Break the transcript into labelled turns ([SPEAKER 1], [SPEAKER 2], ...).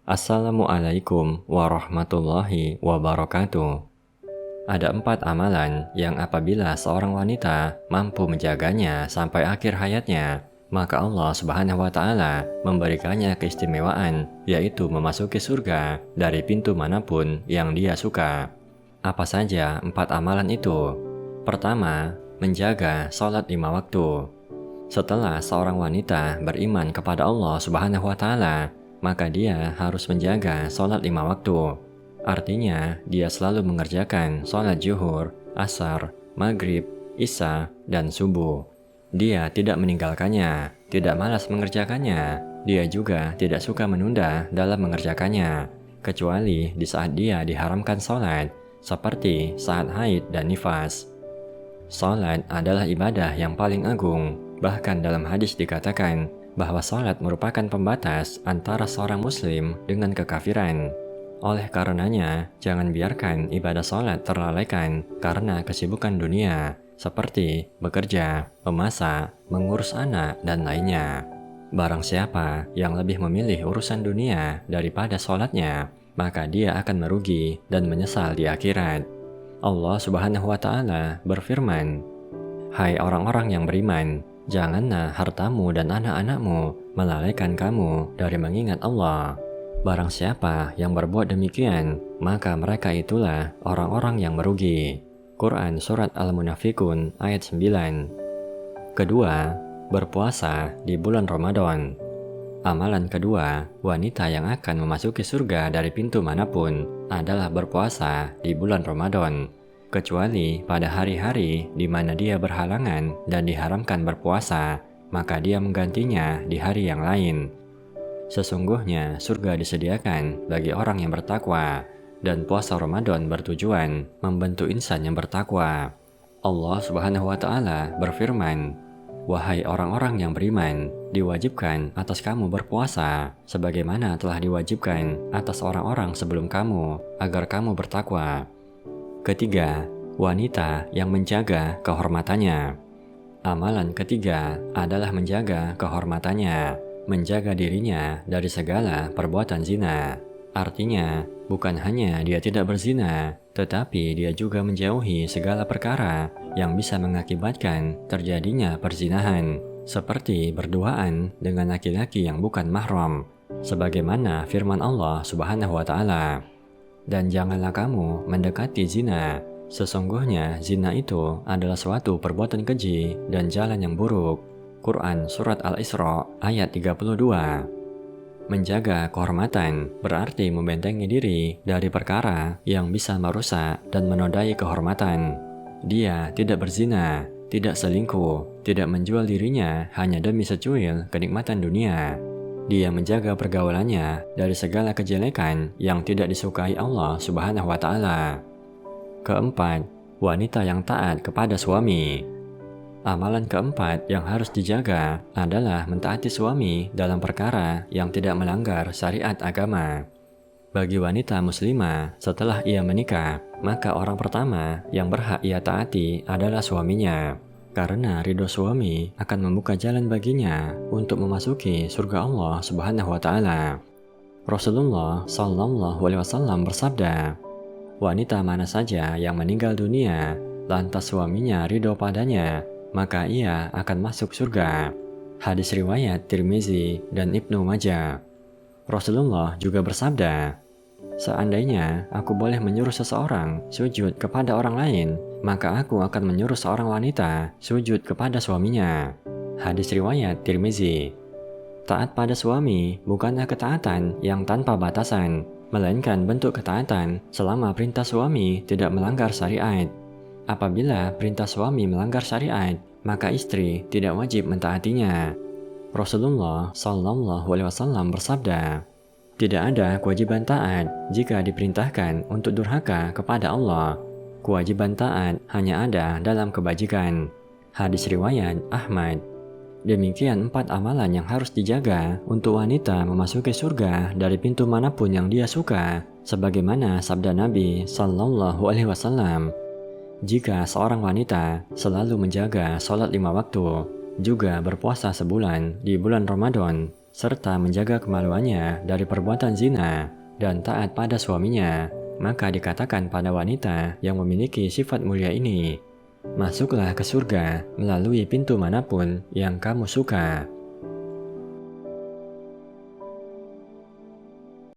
[SPEAKER 1] Assalamualaikum warahmatullahi wabarakatuh. Ada 4 amalan yang apabila seorang wanita mampu menjaganya sampai akhir hayatnya, maka Allah Subhanahu wa Ta'ala memberikannya keistimewaan, yaitu memasuki surga dari pintu manapun yang dia suka. Apa saja 4 amalan itu? Pertama, menjaga sholat 5 waktu. Setelah seorang wanita beriman kepada Allah Subhanahu wa Ta'ala, maka dia harus menjaga sholat 5 waktu. Artinya, dia selalu mengerjakan sholat zuhur, asar, maghrib, isya, dan subuh. Dia tidak meninggalkannya, tidak malas mengerjakannya. Dia juga tidak suka menunda dalam mengerjakannya, kecuali di saat dia diharamkan sholat, seperti saat haid dan nifas. Sholat adalah ibadah yang paling agung. Bahkan dalam hadis dikatakan bahwa sholat merupakan pembatas antara seorang muslim dengan kekafiran. Oleh karenanya, jangan biarkan ibadah sholat terlalaikan karena kesibukan dunia, seperti bekerja, memasak, mengurus anak, dan lainnya. Barang siapa yang lebih memilih urusan dunia daripada sholatnya, maka dia akan merugi dan menyesal di akhirat. Allah Subhanahu wa Ta'ala berfirman, "Hai orang-orang yang beriman, janganlah hartamu dan anak-anakmu melalaikan kamu dari mengingat Allah. Barang siapa yang berbuat demikian, maka mereka itulah orang-orang yang merugi." Quran Surat Al-Munafikun ayat 9. Kedua, berpuasa di bulan Ramadan. Amalan kedua, wanita yang akan memasuki surga dari pintu manapun adalah berpuasa di bulan Ramadan, kecuali pada hari-hari di mana dia berhalangan dan diharamkan berpuasa, maka dia menggantinya di hari yang lain. Sesungguhnya surga disediakan bagi orang yang bertakwa, dan puasa Ramadan bertujuan membentuk insan yang bertakwa. Allah Subhanahu wa Ta'ala berfirman, "Wahai orang-orang yang beriman, diwajibkan atas kamu berpuasa, sebagaimana telah diwajibkan atas orang-orang sebelum kamu, agar kamu bertakwa." Ketiga, wanita yang menjaga kehormatannya. Amalan ketiga adalah menjaga kehormatannya, menjaga dirinya dari segala perbuatan zina. Artinya, bukan hanya dia tidak berzina, tetapi dia juga menjauhi segala perkara yang bisa mengakibatkan terjadinya perzinahan, seperti berduaan dengan laki-laki yang bukan mahram, sebagaimana firman Allah Subhanahu wa Ta'ala, "Dan janganlah kamu mendekati zina. Sesungguhnya zina itu adalah suatu perbuatan keji dan jalan yang buruk." Quran Surat Al-Isra ayat 32. Menjaga kehormatan berarti membentengi diri dari perkara yang bisa merusak dan menodai kehormatan. Dia tidak berzina, tidak selingkuh, tidak menjual dirinya hanya demi secuil kenikmatan dunia. Dia menjaga pergaulannya dari segala kejelekan yang tidak disukai Allah Subhanahu wa Ta'ala. Keempat, wanita yang taat kepada suami. Amalan keempat yang harus dijaga adalah mentaati suami dalam perkara yang tidak melanggar syariat agama. Bagi wanita muslimah, setelah ia menikah, maka orang pertama yang berhak ia taati adalah suaminya, karena ridho suami akan membuka jalan baginya untuk memasuki surga Allah Subhanahu wa Ta'ala. Rasulullah Shallallahu Alaihi Wasallam bersabda, "Wanita mana saja yang meninggal dunia, lantas suaminya ridho padanya, maka ia akan masuk surga." Hadis riwayat Tirmizi dan Ibnu Majah. Rasulullah juga bersabda, "Seandainya aku boleh menyuruh seseorang sujud kepada orang lain, maka aku akan menyuruh seorang wanita sujud kepada suaminya." Hadis riwayat Tirmizi. Taat pada suami bukanlah ketaatan yang tanpa batasan, melainkan bentuk ketaatan selama perintah suami tidak melanggar syariat. Apabila perintah suami melanggar syariat, maka istri tidak wajib mentaatinya. Rasulullah Shallallahu Alaihi Wasallam bersabda, "Tidak ada kewajiban taat jika diperintahkan untuk durhaka kepada Allah. Kewajiban taat hanya ada dalam kebajikan." Hadis riwayat Ahmad. Demikian 4 amalan yang harus dijaga untuk wanita memasuki surga dari pintu manapun yang dia suka, sebagaimana sabda Nabi Shallallahu Alaihi Wasallam, "Jika seorang wanita selalu menjaga sholat 5 waktu, juga berpuasa sebulan di bulan Ramadan, serta menjaga kemaluannya dari perbuatan zina dan taat pada suaminya, maka dikatakan pada wanita yang memiliki sifat mulia ini, masuklah ke surga melalui pintu manapun yang kamu suka.